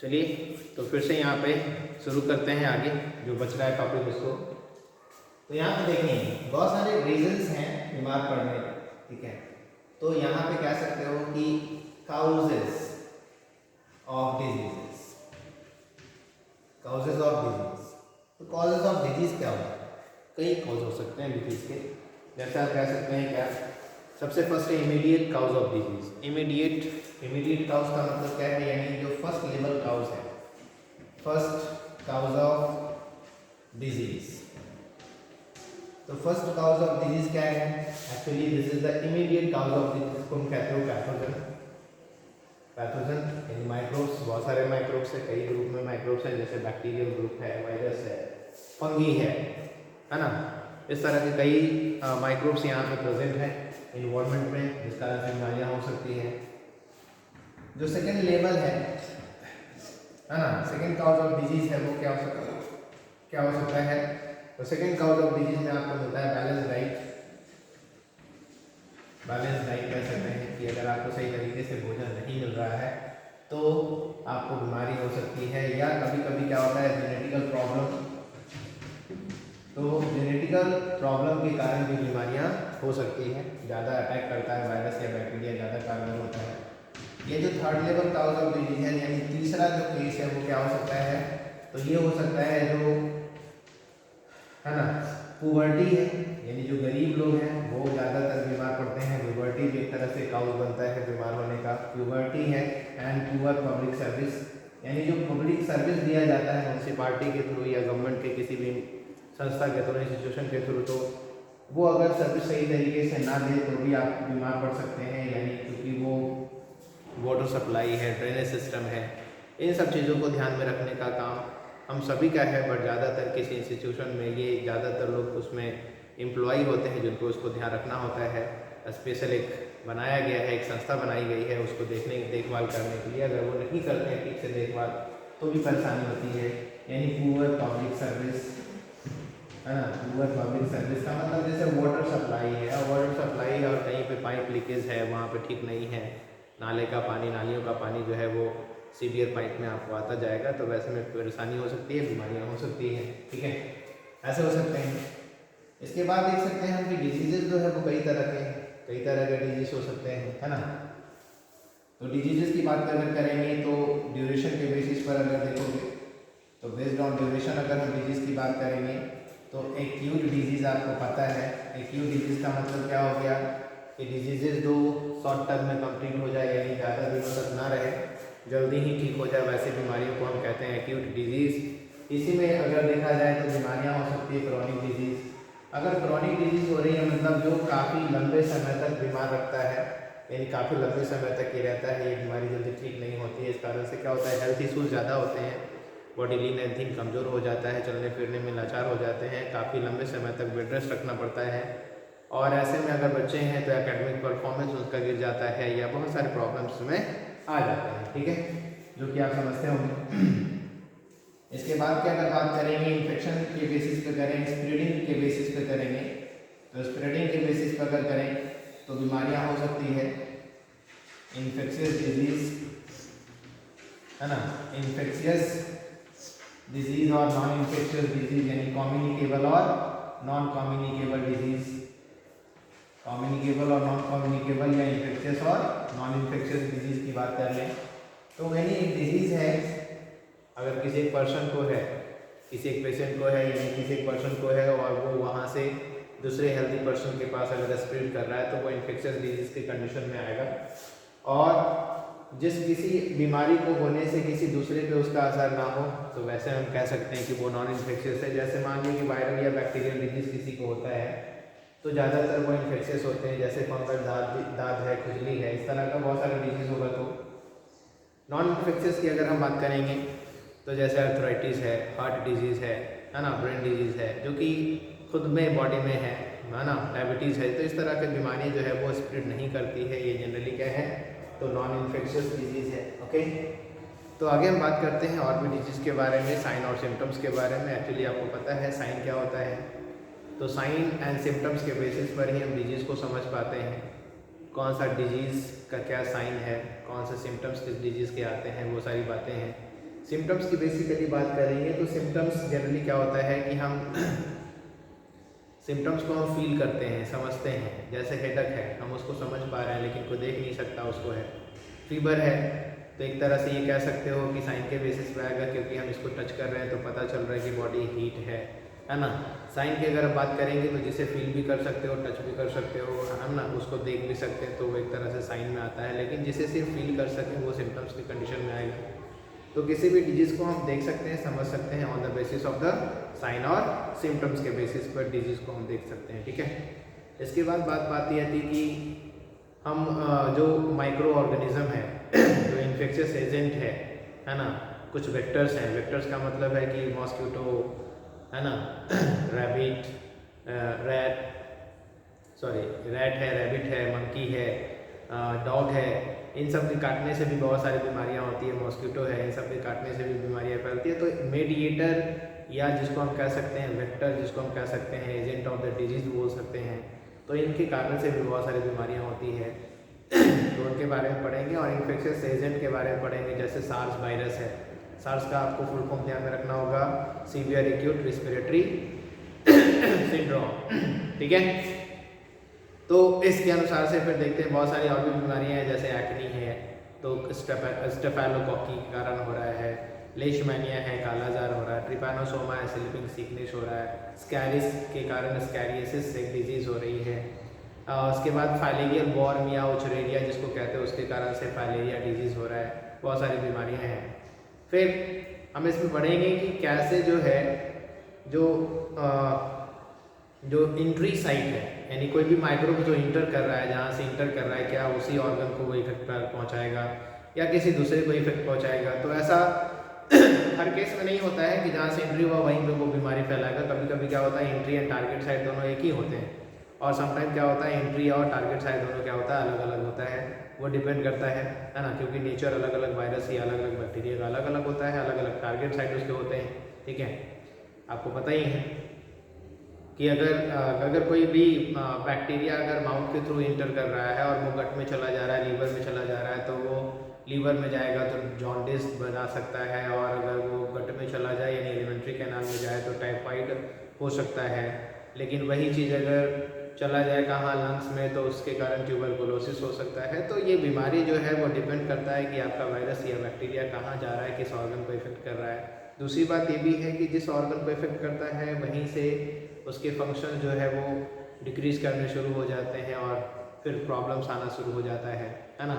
चलिए तो फिर से यहाँ पे शुरू करते हैं आगे जो बच रहा है टॉपिक उसको। तो यहाँ पे देखिए बहुत सारे रीजंस हैं बीमार पड़ने के, ठीक है। तो यहाँ पे कह सकते हो कि causes of diseases, causes of disease. तो काउजेस ऑफ डिजीज क्या होता है? कई कॉज हो सकते हैं डिजीज के। जैसे आप कह सकते हैं क्या, सबसे फर्स्ट है immediate cause of disease. Immediate cause का मतलब क्या है, यानी जो फर्स्ट लेवल काउज है, फर्स्ट काउज ऑफ डिजीज। तो फर्स्ट काउज ऑफ डिजीज क्या है? Actually this is the immediate cause of disease, जिसको हम कहते हो पैथोजन यानी माइक्रोब्स। बहुत सारे माइक्रोब्स है, कई ग्रुप में माइक्रोब्स है, जैसे बैक्टीरियल ग्रुप है, वायरस है, फंगी है ना। इस तरह के कई माइक्रोब्स यहाँ पे प्रेजेंट है इन्वायरमेंट में, जिस कारण से बीमारियाँ हो सकती है। जो सेकेंड लेवल है ना, सेकेंड काउज ऑफ डिजीज है, वो क्या हो सकता है? तो सेकेंड काउज ऑफ डिजीज में आपको मिलता है बैलेंस डाइट। बैलेंस डाइट कह सकते हैं कि अगर आपको सही तरीके से भोजन नहीं मिल रहा है तो आपको बीमारी हो सकती है। या कभी कभी क्या होता है, जेनेटिकल प्रॉब्लम। तो जेनेटिकल प्रॉब्लम के कारण भी बीमारियां हो सकती हैं। ज़्यादा अटैक करता है वायरस या बैक्टीरिया, ज़्यादा कारगर होता है। ये जो third level cause of disease है, यानी तीसरा जो केस है, वो क्या हो सकता है? तो ये हो सकता है जो है ना, पुबर्टी है, यानी जो गरीब लोग हैं वो ज़्यादातर बीमार पड़ते हैं। पुबर्टी भी एक तरह से काउज बनता है बीमार होने का। पुबर्टी है एंड पुअर पब्लिक सर्विस, यानी जो पब्लिक सर्विस दिया जाता है म्यूनसिपालिटी के थ्रू या गवर्नमेंट के किसी भी संस्था के थ्रू, इंस्टीट्यूशन के थ्रू, तो वो अगर सर्विस सही तरीके से ना दे तो भी आप बीमार पड़ सकते हैं। यानी क्योंकि वो वाटर सप्लाई है, ड्रेनेज सिस्टम है, इन सब चीज़ों को ध्यान में रखने का काम हम सभी का है। बट ज़्यादातर किसी इंस्टीट्यूशन में ये ज़्यादातर लोग उसमें एम्प्लॉई होते हैं जिनको उसको ध्यान रखना होता है। स्पेशल एक बनाया गया है, एक संस्था बनाई गई है उसको देखभाल करने के लिए। अगर वो नहीं करते हैं ठीक से देखभाल तो भी परेशानी होती है। यानी पुअर पब्लिक सर्विस है ना। पुअर पब्लिक सर्विस का मतलब जैसे वाटर सप्लाई है, वाटर सप्लाई और कहीं पे पाइप लीकेज है, वहाँ पे ठीक नहीं है, नाले का पानी, नालियों का पानी जो है वो सीवियर पाइप में आपको आता जाएगा, तो वैसे में परेशानी हो सकती है, बीमारियाँ हो सकती हैं, ठीक है। ऐसे हो सकते हैं। इसके बाद देख सकते हैं हम कि डिजीजेज जो है वो कई तरह के डिजीज हो सकते हैं, है ना। तो डिजीजेस की बात अगर करेंगे तो ड्यूरेशन के बेसिस पर अगर देखोगे तो बेस्ड ऑन ड्यूरेशन अगर हम डिजीज़ की बात करेंगे तो एक्यूट डिजीज़ आपको पता है। एक्यूट डिजीज़ का मतलब क्या हो गया कि डिजीजेज जो शॉर्ट टर्म में कंप्लीट हो जाए, यानी ज़्यादा दिनों तक ना रहे, जल्दी ही ठीक हो जाए, वैसी बीमारियों को हम कहते हैं एक्यूट डिजीज़। इसी में अगर देखा जाए तो बीमारियाँ हो सकती है क्रॉनिक डिजीज़। अगर क्रॉनिक डिजीज़ हो रही है मतलब जो काफ़ी लंबे समय तक बीमार रखता है, यानी काफ़ी लंबे समय तक ये रहता है, ये बीमारी जल्दी ठीक नहीं होती है। इस कारण से क्या होता है, हेल्थ इशूज़ ज़्यादा होते हैं, बॉडी लीन एंड थिन कमज़ोर हो जाता है, चलने फिरने में लाचार हो जाते हैं, काफ़ी लंबे समय तक बेड रेस्ट रखना पड़ता है। और ऐसे में अगर बच्चे हैं तो एकेडमिक परफॉर्मेंस उसका गिर जाता है या बहुत सारे प्रॉब्लम्स में आ जाते हैं, ठीक है, जो कि आप समझते होंगे। इसके बाद क्या अगर बात करेंगे इन्फेक्शन के बेसिस पे करें, स्प्रेडिंग के बेसिस पे करेंगे, तो स्प्रेडिंग के बेसिस पे अगर करें तो बीमारियां हो सकती है इन्फेक्शियस डिजीज, है ना, इन्फेक्शियस डिजीज और नॉन इन्फेक्शियस डिजीज, यानी कम्युनिकेबल और नॉन कम्युनिकेबल डिजीज। कम्युनिकेबल और नॉन कम्युनिकेबल या इन्फेक्शियस और नॉन इन्फेक्शियस डिजीज की बात कर लें तो यानी एक डिजीज है, अगर किसी एक पर्सन को है, किसी एक पेशेंट को है, यानी किसी एक पर्सन को है और वो वहाँ से दूसरे हेल्दी पर्सन के पास अगर स्प्रेड कर रहा है तो वो इन्फेक्शियस डिजीज की कंडीशन में आएगा। और जिस किसी बीमारी को होने से किसी दूसरे पे उसका असर ना हो तो वैसे हम कह सकते हैं कि वो नॉन इन्फेक्शियस है। जैसे मान लीजिए कि वायरल या बैक्टीरियल डिजीज किसी को होता है तो ज़्यादातर वो इन्फेक्शियस होते हैं, जैसे फंगल दाद है, खुजली है, इस तरह का बहुत सारे डिजीज़ होगा। तो नॉन इन्फेक्शियस की अगर हम बात करेंगे तो जैसे आर्थराइटिस है, हार्ट डिजीज़ है ना, ब्रेन डिजीज़ है जो कि खुद में बॉडी में है ना, डायबिटीज़ है, तो इस तरह की बीमारियाँ जो है वो स्प्रेड नहीं करती है। ये जनरली क्या है, तो नॉन इन्फेक्शियस डिजीज़ है, ओके। तो आगे हम बात करते हैं और भी डिजीज़ के बारे में, साइन और सिम्टम्स के बारे में। एक्चुअली आपको पता है साइन क्या होता है, तो साइन एंड सिम्टम्स के बेसिस पर ही हम डिजीज़ को समझ पाते हैं, कौन सा डिजीज़ का क्या साइन है, कौन से सिम्टम्स किस डिजीज़ के आते हैं, वो सारी बातें हैं। सिम्टम्स की बेसिकली बात करेंगे तो सिम्टम्स जनरली क्या होता है कि हम सिम्टम्स को हम फील करते हैं, समझते हैं। जैसे हेडक है, हम उसको समझ पा रहे हैं लेकिन कोई देख नहीं सकता उसको है। फीवर है तो एक तरह से ये कह सकते हो कि साइन के बेसिस पे आएगा, क्योंकि हम इसको टच कर रहे हैं तो पता चल रहा है कि बॉडी हीट है ना। साइन की अगर आप बात करेंगे तो जिसे फील भी कर सकते हो, टच भी कर सकते हो, है ना, उसको देख भी सकते हैं, तो वो एक तरह से साइन में आता है। लेकिन जिसे सिर्फ फील कर सकें वो सिम्टम्स की कंडीशन में आएगा। तो किसी भी डिजीज़ को हम देख सकते हैं, समझ सकते हैं on the basis of the sign और सिम्टम्स के बेसिस पर डिजीज़ को हम देख सकते हैं, ठीक है। इसके बाद बात आती है कि हम जो माइक्रो ऑर्गेनिज्म है जो इन्फेक्शियस एजेंट है ना, कुछ वेक्टर्स हैं। वेक्टर्स का मतलब है कि मॉस्किटो है ना, रैबिट रैट है, रैबिट है, मंकी है, डॉग है, इन सब के काटने से भी बहुत सारी बीमारियां होती है। मॉस्किटो है, इन सब के काटने से भी बीमारियां फैलती है। तो मेडिएटर या जिसको हम कह सकते हैं वेक्टर, जिसको हम कह सकते हैं एजेंट ऑफ द डिजीज बोल सकते हैं, तो इनके कारण से भी बहुत सारी बीमारियां होती है। तो उनके बारे में पढ़ेंगे और इन्फेक्शियस एजेंट के बारे में पढ़ेंगे। जैसे सार्स वायरस है, सार्स का आपको फुल फॉर्म ध्यान में रखना होगा, सीवियर एक्यूट रिस्पिरेटरी सिंड्रोम, ठीक है। तो इसके अनुसार से फिर देखते हैं बहुत सारी और भी बीमारियां हैं, जैसे एक्नी है तो स्टेफेलोकोकी के कारण हो रहा है, लेशमैनिया है, कालाजार हो रहा है, ट्रिपैनोसोमा है, स्लीपिंग सिकनेस हो रहा है, स्कैरिस के कारण स्कैरियसिस एक डिजीज़ हो रही है। उसके बाद फाइलेरियल वॉर्म या ओचरेरिया जिसको कहते हैं, उसके कारण से फाइलेरिया डिजीज़ हो रहा है। बहुत सारी बीमारियां हैं। फिर हम इसमें पढ़ेंगे कि कैसे जो है जो इंट्री साइट है, यानी कोई भी माइक्रोब जो इंटर कर रहा है, जहाँ से इंटर कर रहा है, क्या उसी ऑर्गन को वो इफेक्ट पहुँचाएगा या किसी दूसरे को इफेक्ट पहुँचाएगा। तो ऐसा हर केस में नहीं होता है कि जहाँ से एंट्री हुआ वहीं पे वो बीमारी फैलाएगा। कभी कभी क्या होता है, एंट्री एंड टारगेट साइट दोनों एक ही होते हैं, और समटाइम क्या होता है, एंट्री और टारगेट साइट दोनों क्या होता है, अलग अलग होता है। वो डिपेंड करता है ना, क्योंकि नेचर अलग अलग वायरस या अलग अलग बैक्टीरिया का अलग अलग होता है, अलग अलग टारगेट साइट उसके होते हैं, ठीक है। आपको पता ही है कि अगर कोई भी बैक्टीरिया अगर माउथ के थ्रू इंटर कर रहा है और वो गट में चला जा रहा है, लीवर में चला जा रहा है, तो वो लीवर में जाएगा तो जॉन्डिस बना सकता है, और अगर वो गट में चला जाए यानी एलिमेंट्री कैनाल में जाए तो टाइफाइड हो सकता है। लेकिन वही चीज़ अगर चला जाए कहाँ, लंग्स में, तो उसके कारण ट्यूबरकुलोसिस हो सकता है। तो ये बीमारी जो है वो डिपेंड करता है कि आपका वायरस या बैक्टीरिया कहाँ जा रहा है, किस ऑर्गन को इफेक्ट कर रहा है। दूसरी बात ये भी है कि जिस ऑर्गन को इफेक्ट करता है वहीं से उसके फंक्शन जो है वो डिक्रीज़ करने शुरू हो जाते हैं और फिर प्रॉब्लम्स आना शुरू हो जाता है ना।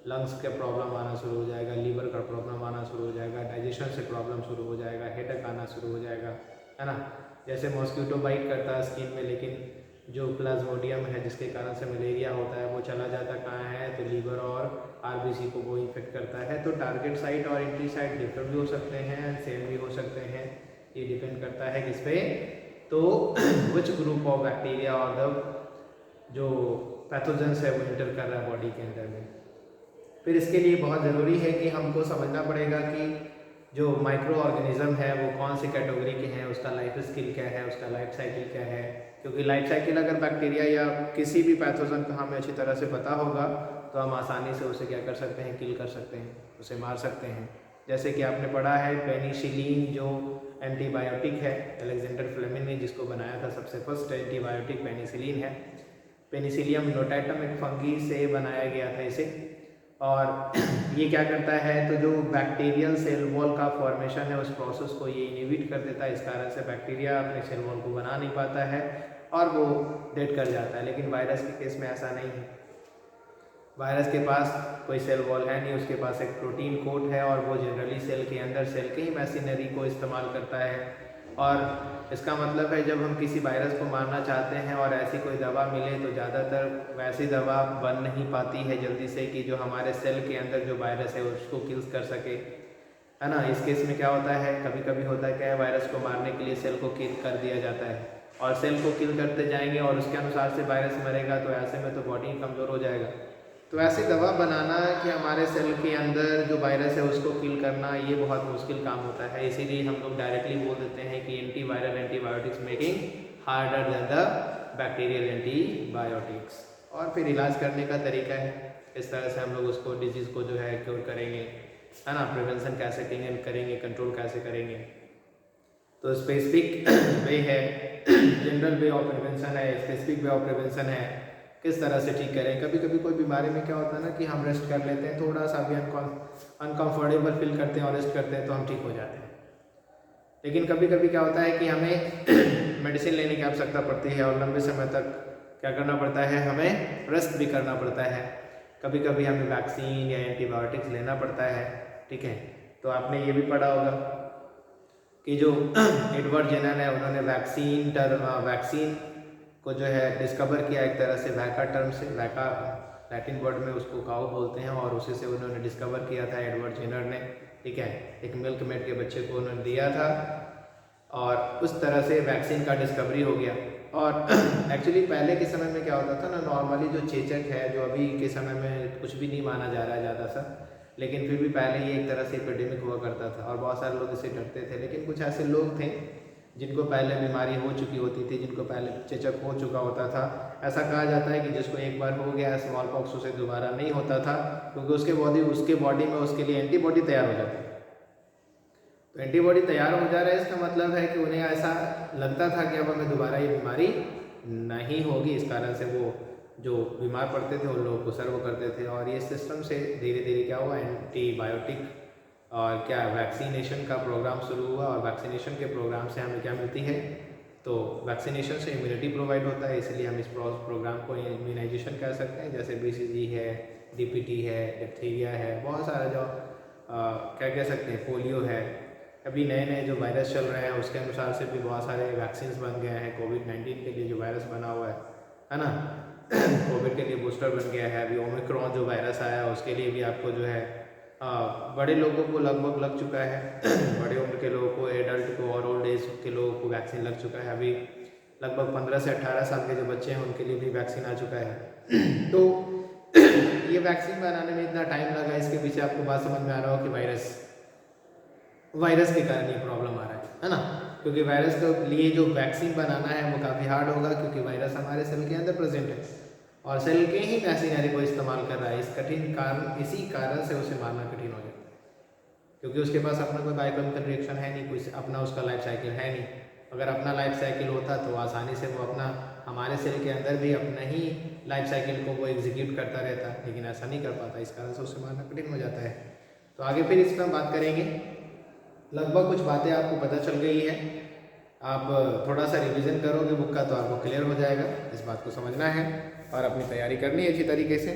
लंग्स का प्रॉब्लम आना शुरू हो जाएगा, लीवर का प्रॉब्लम आना शुरू हो जाएगा, डाइजेशन से प्रॉब्लम शुरू हो जाएगा, हेडेक आना शुरू हो जाएगा, है ना। जैसे मॉस्किटो बाइट करता है स्किन में, लेकिन जो प्लाज्मोडियम है जिसके कारण से मलेरिया होता है वो चला जाता कहाँ है, तो लीवर और आरबीसी को वो इफेक्ट करता है। तो टारगेट साइट और एंट्री साइट डिफरेंट भी हो सकते हैं, सेम भी हो सकते हैं। ये डिपेंड करता है किस पे, तो विच ग्रुप ऑफ बैक्टीरिया और द जो पैथोजेंस है वो इंटर कर रहा है बॉडी के अंदर में। फिर इसके लिए बहुत ज़रूरी है कि हमको समझना पड़ेगा कि जो माइक्रो ऑर्गेनिज्म है वो कौन सी कैटेगरी के हैं, उसका लाइफ स्किल क्या है, उसका लाइफ साइकिल क्या है। क्योंकि लाइफ साइकिल अगर बैक्टीरिया या किसी भी पैथोजन का हमें अच्छी तरह से पता होगा तो हम आसानी से उसे क्या कर सकते हैं, किल कर सकते हैं, उसे मार सकते हैं। जैसे कि आपने पढ़ा है पेनिसिलिन जो एंटीबायोटिक है, अलेक्जेंडर फ्लेमिंग ने जिसको बनाया था, सबसे फर्स्ट एंटीबायोटिक पेनिसिलिन है। पेनिसिलियम नोटाटम एक फंगी से बनाया गया था इसे, और ये क्या करता है, तो जो बैक्टीरियल सेल वॉल का फॉर्मेशन है उस प्रोसेस को ये इनहिबिट कर देता है। इस कारण से बैक्टीरिया अपने सेल वॉल को बना नहीं पाता है और वो डेड कर जाता है। लेकिन वायरस के केस में ऐसा नहीं है। वायरस के पास कोई सेल वॉल है नहीं, उसके पास एक प्रोटीन कोट है और वो जनरली सेल के अंदर सेल के ही मैशिनरी को इस्तेमाल करता है। और इसका मतलब है जब हम किसी वायरस को मारना चाहते हैं और ऐसी कोई दवा मिले तो ज़्यादातर वैसी दवा बन नहीं पाती है जल्दी से कि जो हमारे सेल के अंदर जो वायरस है उसको किल्स कर सके, है ना। इस केस में क्या होता है, कभी कभी होता है क्या है, वायरस को मारने के लिए सेल को किल कर दिया जाता है और सेल को किल करते जाएंगे और उसके अनुसार से वायरस मरेगा, तो ऐसे में तो बॉडी कमज़ोर हो जाएगा। तो ऐसी दवा बनाना कि हमारे सेल के अंदर जो वायरस है उसको किल करना, ये बहुत मुश्किल काम होता है। इसीलिए हम लोग डायरेक्टली बोल देते हैं कि antiviral antibiotics making harder than the bacterial antibiotics. और फिर इलाज करने का तरीका है, इस तरह से हम लोग उसको डिजीज़ को जो है क्योर करेंगे। है ना, प्रिवेंशन कैसे करेंगे, कंट्रोल कैसे करेंगे। तो स्पेसिफिक वे है, जनरल वे ऑफ प्रिवेंशन है, स्पेसिफिक वे ऑफ प्रिवेंशन है, किस तरह से ठीक करें। कभी कभी कोई बीमारी में क्या होता है ना कि हम रेस्ट कर लेते हैं, थोड़ा सा भी अनकंफर्टेबल फील करते हैं और रेस्ट करते हैं तो हम ठीक हो जाते हैं। लेकिन कभी कभी क्या होता है कि हमें मेडिसिन लेने की आवश्यकता पड़ती है और लंबे समय तक क्या करना पड़ता है, हमें रेस्ट भी करना पड़ता है। कभी कभी हमें वैक्सीन या एंटीबायोटिक्स लेना पड़ता है, ठीक है। तो आपने ये भी पढ़ा होगा कि जो एडवर्ड जेनर है उन्होंने वैक्सीन को जो है डिस्कवर किया एक तरह से वैका टर्म से, वैका लैटिन वर्ड में उसको काउ बोलते हैं, और उसी से उन्होंने डिस्कवर किया था एडवर्ड जेनर ने, ठीक है। एक मिल्क मेड के बच्चे को उन्होंने दिया था और उस तरह से वैक्सीन का डिस्कवरी हो गया। और एक्चुअली पहले के समय में क्या होता था ना, नॉर्मली जो चेचक है, जो अभी के समय में कुछ भी नहीं माना जा रहा है ज़्यादा सा, लेकिन फिर भी पहले ये एक तरह से एपिडेमिक हुआ करता था और बहुत सारे लोग इसे डरते थे। लेकिन कुछ ऐसे लोग थे जिनको पहले बीमारी हो चुकी होती थी, जिनको पहले चेचक हो चुका होता था। ऐसा कहा जाता है कि जिसको एक बार हो गया स्मॉल पॉक्स उसे दोबारा नहीं होता था, क्योंकि उसके बॉडी में उसके लिए एंटीबॉडी तैयार हो जाती है। तो एंटीबॉडी तैयार हो जा रहा है, इसका मतलब है कि उन्हें ऐसा लगता था कि अब हमें दोबारा ये बीमारी नहीं होगी। इस कारण से वो जो बीमार पड़ते थे उन लोगों को सर्व करते थे, और ये सिस्टम से धीरे धीरे क्या हुआ, एंटीबायोटिक और क्या वैक्सीनेशन का प्रोग्राम शुरू हुआ। और वैक्सीनेशन के प्रोग्राम से हमें क्या मिलती है, तो वैक्सीनेशन से इम्यूनिटी प्रोवाइड होता है, इसलिए हम इस प्रोग्राम को इम्यूनाइजेशन कह सकते हैं। जैसे BCG है, DPT है, डिप्थीरिया है, बहुत सारा जो क्या कह सकते हैं, पोलियो है। अभी नए नए जो वायरस चल रहे हैं उसके अनुसार से भी बहुत सारे वैक्सीन्स बन गए हैं। कोविड-19 के लिए जो वायरस बना हुआ है ना, कोविड के लिए बूस्टर बन गया है। अभी ओमिक्रॉन जो वायरस आया है उसके लिए भी आपको जो है बड़े लोगों को लगभग लग चुका है बड़े उम्र के लोगों को, एडल्ट को और ओल्ड एज के लोगों को वैक्सीन लग चुका है। अभी लगभग 15 से 18 साल के जो बच्चे हैं उनके लिए भी वैक्सीन आ चुका है। तो ये वैक्सीन बनाने में इतना टाइम लगा, इसके पीछे आपको बात समझ में आ रहा हो कि वायरस के कारण ये प्रॉब्लम आ रहा है ना। क्योंकि वायरस के लिए जो वैक्सीन बनाना है वो काफ़ी हार्ड होगा, क्योंकि वायरस हमारे सेल के अंदर प्रेजेंट है और सेल के ही मैशिनरी को इस्तेमाल कर रहा है। इसी कारण से उसे मारना कठिन हो जाता है, क्योंकि उसके पास अपना कोई बायोकेमिकल रिएक्शन है नहीं, कोई अपना उसका लाइफ साइकिल है नहीं। अगर अपना लाइफ साइकिल होता तो आसानी से वो अपना हमारे सेल के अंदर भी अपना ही लाइफ साइकिल को वो एग्जीक्यूट करता रहता, लेकिन ऐसा नहीं कर पाता। इस कारण से उसे मारना कठिन हो जाता है। तो आगे फिर इस पर हम बात करेंगे। लगभग कुछ बातें आपको पता चल गई है, आप थोड़ा सा रिवीजन करोगे बुक का तो आपको क्लियर हो जाएगा। इस बात को समझना है और अपनी तैयारी करनी है अच्छी तरीके से।